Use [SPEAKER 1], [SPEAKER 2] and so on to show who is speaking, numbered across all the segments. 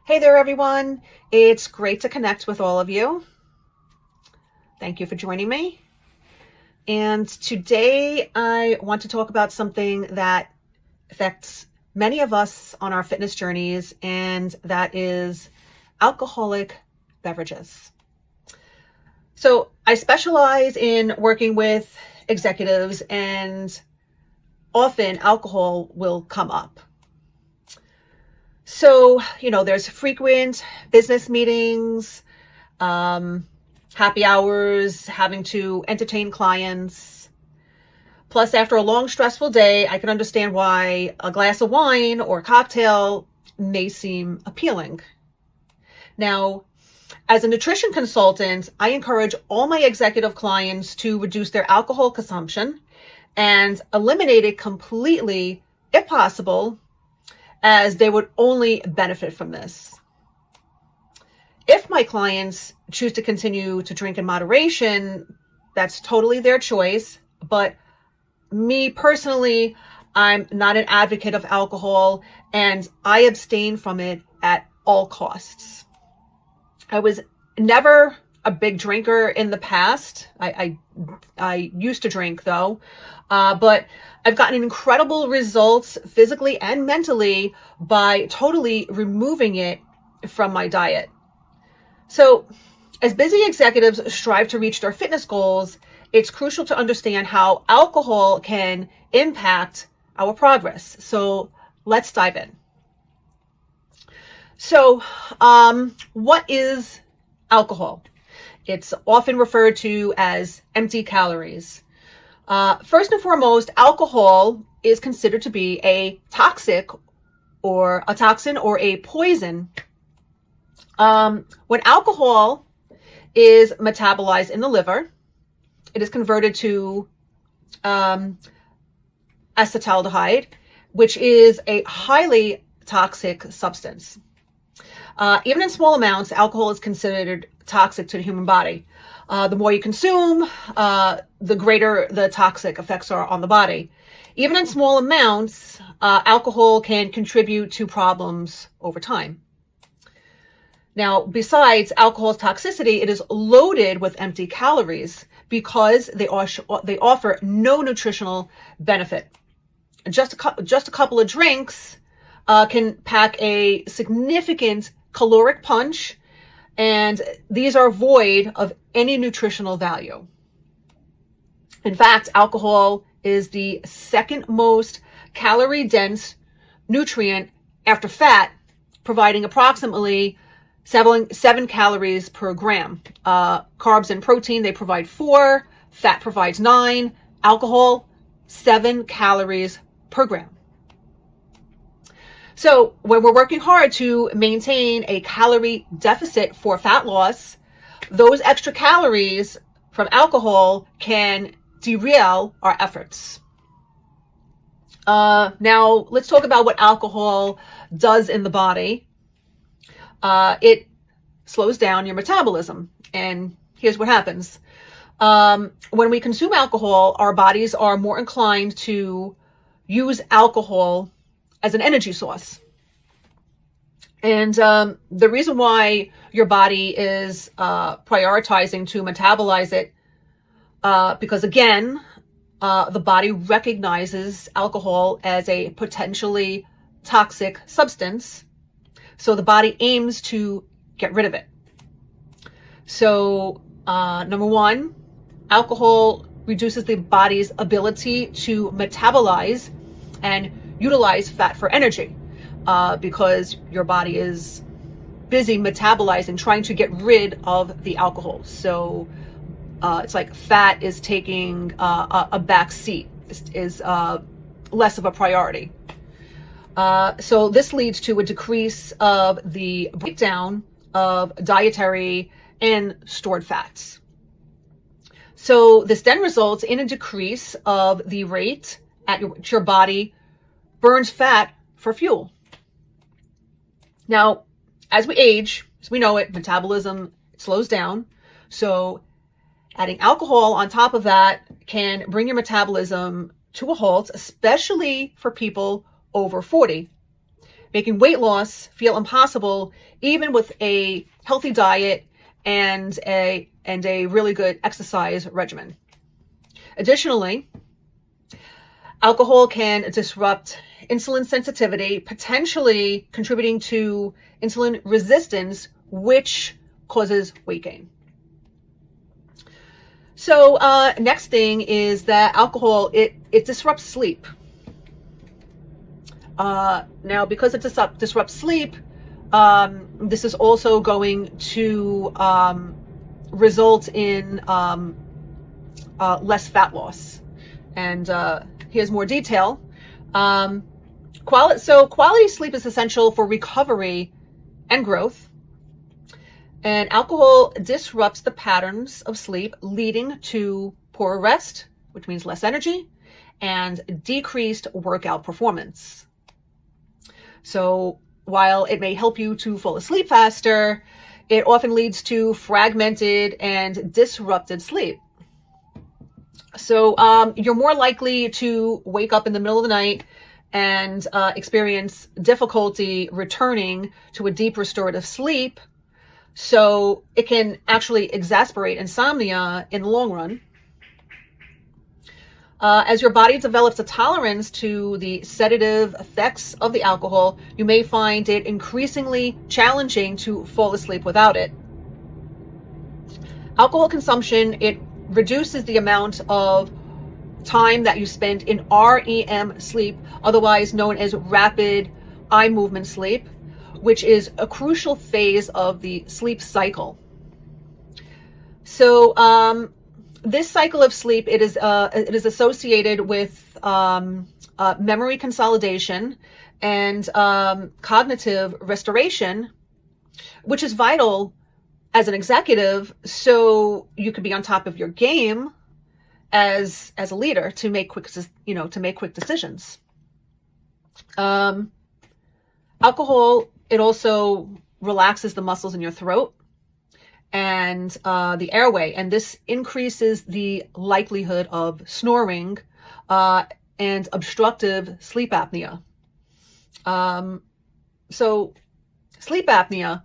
[SPEAKER 1] Hey there, everyone. It's great to connect with all of you. Thank you for joining me. And today I want to talk about something that affects many of us on our fitness journeys, and that is alcoholic beverages. So I specialize in working with executives, and often alcohol will come up. So, there's frequent business meetings, happy hours, having to entertain clients. Plus, after a long, stressful day, I can understand why a glass of wine or cocktail may seem appealing. Now, as a nutrition consultant, I encourage all my executive clients to reduce their alcohol consumption and eliminate it completely, if possible, as they would only benefit from this. If my clients choose to continue to drink in moderation, that's totally their choice. But me personally, I'm not an advocate of alcohol, and I abstain from it at all costs. I was never a big drinker in the past. I used to drink though, but I've gotten incredible results physically and mentally by totally removing it from my diet. So as busy executives strive to reach their fitness goals, it's crucial to understand how alcohol can impact our progress. So let's dive in. So what is alcohol? It's often referred to as empty calories. First and foremost, alcohol is considered to be a toxin or a poison. When alcohol is metabolized in the liver, it is converted to acetaldehyde, which is a highly toxic substance. Even in small amounts, alcohol is considered toxic to the human body. The more you consume, the greater the toxic effects are on the body. Even in small amounts, alcohol can contribute to problems over time. Now, besides alcohol's toxicity, it is loaded with empty calories because they offer no nutritional benefit. Just a couple of drinks can pack a significant caloric punch, and these are void of any nutritional value. In fact, alcohol is the second most calorie-dense nutrient after fat, providing approximately 7 calories per gram. Carbs and protein, they provide 4, fat provides 9, alcohol, 7 calories per gram. So when we're working hard to maintain a calorie deficit for fat loss, those extra calories from alcohol can derail our efforts. Now, let's talk about what alcohol does in the body. It slows down your metabolism. And here's what happens. When we consume alcohol, our bodies are more inclined to use alcohol as an energy source. And the reason why your body is prioritizing to metabolize it, because again, the body recognizes alcohol as a potentially toxic substance. So the body aims to get rid of it. So number one, alcohol reduces the body's ability to metabolize and utilize fat for energy, because your body is busy metabolizing, trying to get rid of the alcohol. So it's like fat is taking a back seat, is less of a priority. So this leads to a decrease of the breakdown of dietary and stored fats. So this then results in a decrease of the rate at which your body burns fat for fuel. Now, as we age, as we know it, metabolism slows down. So adding alcohol on top of that can bring your metabolism to a halt, especially for people over 40. making weight loss feel impossible, even with a healthy diet and a really good exercise regimen. Additionally, alcohol can disrupt insulin sensitivity, potentially contributing to insulin resistance, which causes weight gain. So next thing is that alcohol, it disrupts sleep. Now, because it disrupts sleep, this is also going to result in less fat loss. And here's more detail. Quality sleep is essential for recovery and growth. And alcohol disrupts the patterns of sleep, leading to poorer rest, which means less energy, and decreased workout performance. So while it may help you to fall asleep faster, it often leads to fragmented and disrupted sleep. So you're more likely to wake up in the middle of the night and experience difficulty returning to a deep restorative sleep. So it can actually exacerbate insomnia in the long run. As your body develops a tolerance to the sedative effects of the alcohol, you may find it increasingly challenging to fall asleep without it. Alcohol consumption, it reduces the amount of time that you spend in REM sleep, otherwise known as rapid eye movement sleep, which is a crucial phase of the sleep cycle. So this cycle of sleep, it is associated with memory consolidation and cognitive restoration, which is vital as an executive, so you could be on top of your game as a leader to make quick decisions. Alcohol, it also relaxes the muscles in your throat and the airway, and this increases the likelihood of snoring and obstructive sleep apnea. So sleep apnea,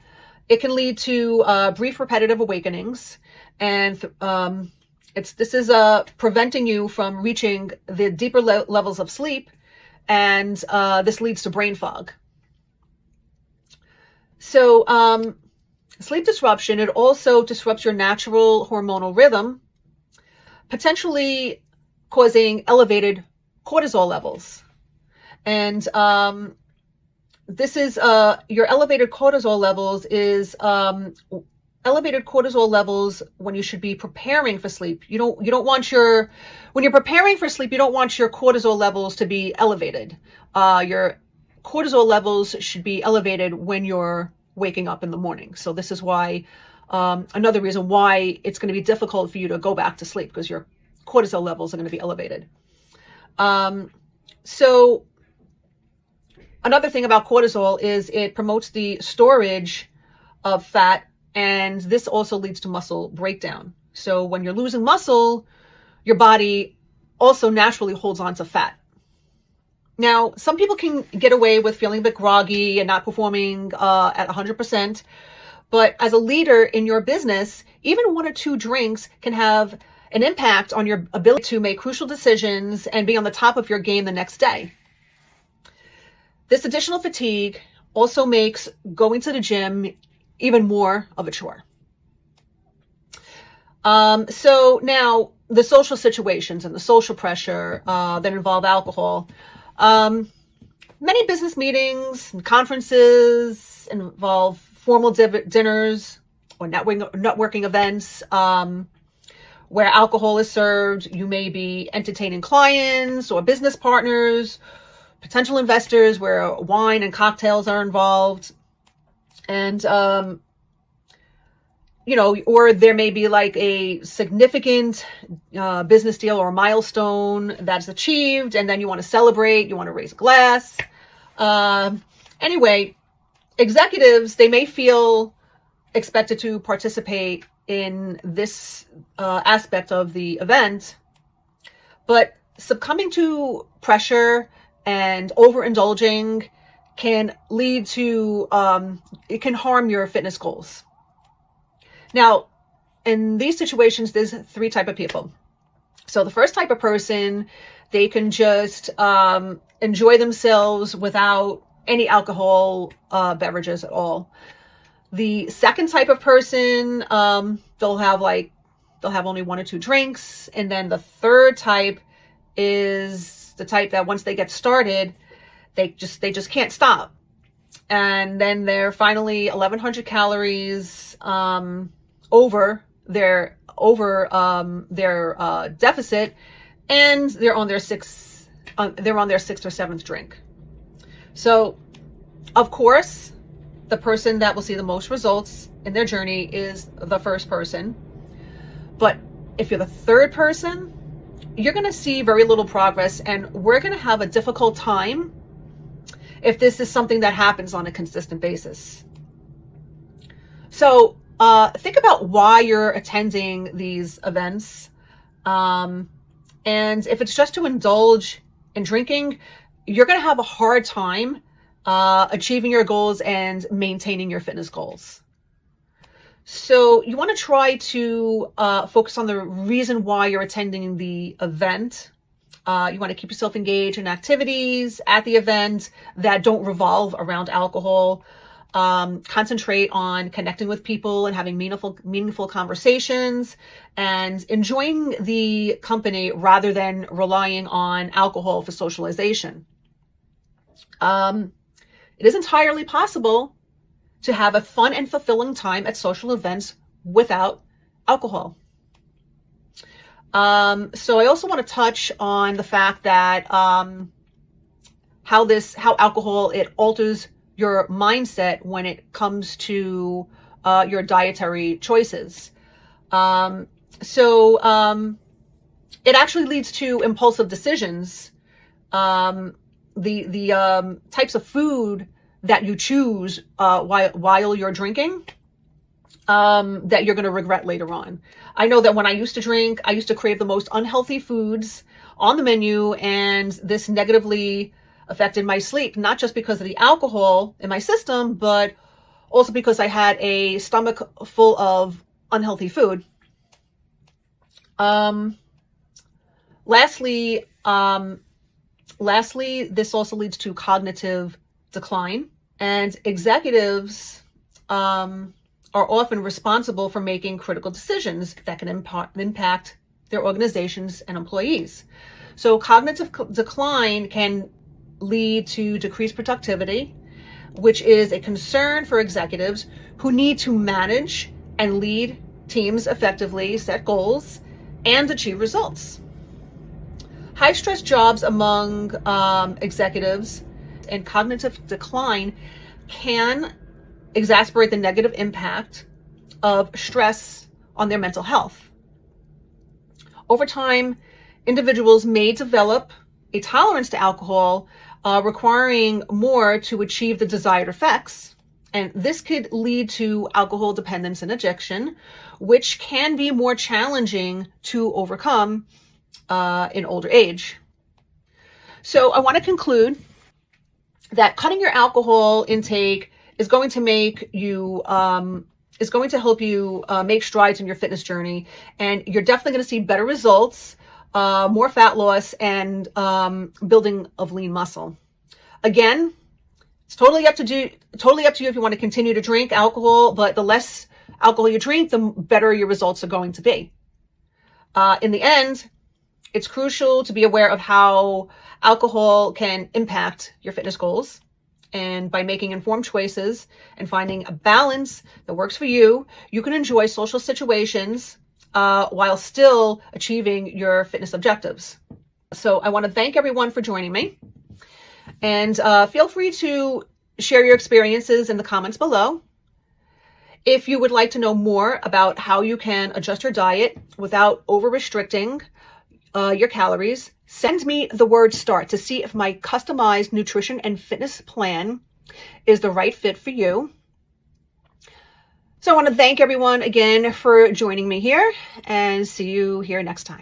[SPEAKER 1] it can lead to brief repetitive awakenings, and this is preventing you from reaching the deeper levels of sleep, and this leads to brain fog. So sleep disruption, it also disrupts your natural hormonal rhythm, potentially causing elevated cortisol levels. And this is your elevated cortisol levels is elevated cortisol levels when you should be preparing for sleep. You don't want when you're preparing for sleep, you don't want your cortisol levels to be elevated. Your cortisol levels should be elevated when you're waking up in the morning. So this is why, another reason why it's going to be difficult for you to go back to sleep, because your cortisol levels are going to be elevated. So another thing about cortisol is it promotes the storage of fat, and this also leads to muscle breakdown. So when you're losing muscle, your body also naturally holds on to fat. Now, some people can get away with feeling a bit groggy and not performing at 100%, but as a leader in your business, even 1 or 2 drinks can have an impact on your ability to make crucial decisions and be on the top of your game the next day. This additional fatigue also makes going to the gym even more of a chore. So now the social situations and the social pressure that involve alcohol. Many business meetings and conferences involve formal dinners or networking events where alcohol is served. You may be entertaining clients or business partners, potential investors, where wine and cocktails are involved. And, or there may be like a significant business deal or milestone that's achieved, and then you want to celebrate, you want to raise a glass. Anyway, executives, they may feel expected to participate in this aspect of the event, but succumbing to pressure and overindulging can lead to, it can harm your fitness goals. Now, in these situations, there's 3 types of people. So the first type of person, they can just enjoy themselves without any alcohol beverages at all. The second type of person, they'll have only 1 or 2 drinks. And then the third type is the type that once they get started, they just can't stop. And then they're finally 1,100 calories over their deficit, and they're on their 6th or 7th drink. So, of course, the person that will see the most results in their journey is the first person. But if you're the third person, you're going to see very little progress, and we're going to have a difficult time if this is something that happens on a consistent basis. So think about why you're attending these events. And if it's just to indulge in drinking, you're going to have a hard time achieving your goals and maintaining your fitness goals. So you want to try to focus on the reason why you're attending the event. You want to keep yourself engaged in activities at the event that don't revolve around alcohol. Concentrate on connecting with people and having meaningful conversations and enjoying the company rather than relying on alcohol for socialization. It is entirely possible to have a fun and fulfilling time at social events without alcohol. So I also want to touch on the fact that how alcohol, it alters your mindset when it comes to your dietary choices. It actually leads to impulsive decisions. The types of food that you choose while you're drinking, that you're going to regret later on. I know that when I used to drink, I used to crave the most unhealthy foods on the menu, and this negatively affected my sleep, not just because of the alcohol in my system, but also because I had a stomach full of unhealthy food. Lastly, this also leads to cognitive decline, and executives are often responsible for making critical decisions that can impact their organizations and employees. So cognitive decline can lead to decreased productivity, which is a concern for executives who need to manage and lead teams effectively, set goals, and achieve results. High stress jobs among executives and cognitive decline can exacerbate the negative impact of stress on their mental health. Over time, individuals may develop a tolerance to alcohol, requiring more to achieve the desired effects. And this could lead to alcohol dependence and addiction, which can be more challenging to overcome in older age. So I want to conclude that cutting your alcohol intake is going to help you make strides in your fitness journey, and you're definitely going to see better results, more fat loss, and building of lean muscle. Again, it's totally up to you if you want to continue to drink alcohol, but the less alcohol you drink, the better your results are going to be. In the end, it's crucial to be aware of how alcohol can impact your fitness goals. And by making informed choices and finding a balance that works for you, you can enjoy social situations while still achieving your fitness objectives. So I want to thank everyone for joining me. And feel free to share your experiences in the comments below. If you would like to know more about how you can adjust your diet without over-restricting your calories, send me the word START to see if my customized nutrition and fitness plan is the right fit for you. So I want to thank everyone again for joining me here, and see you here next time.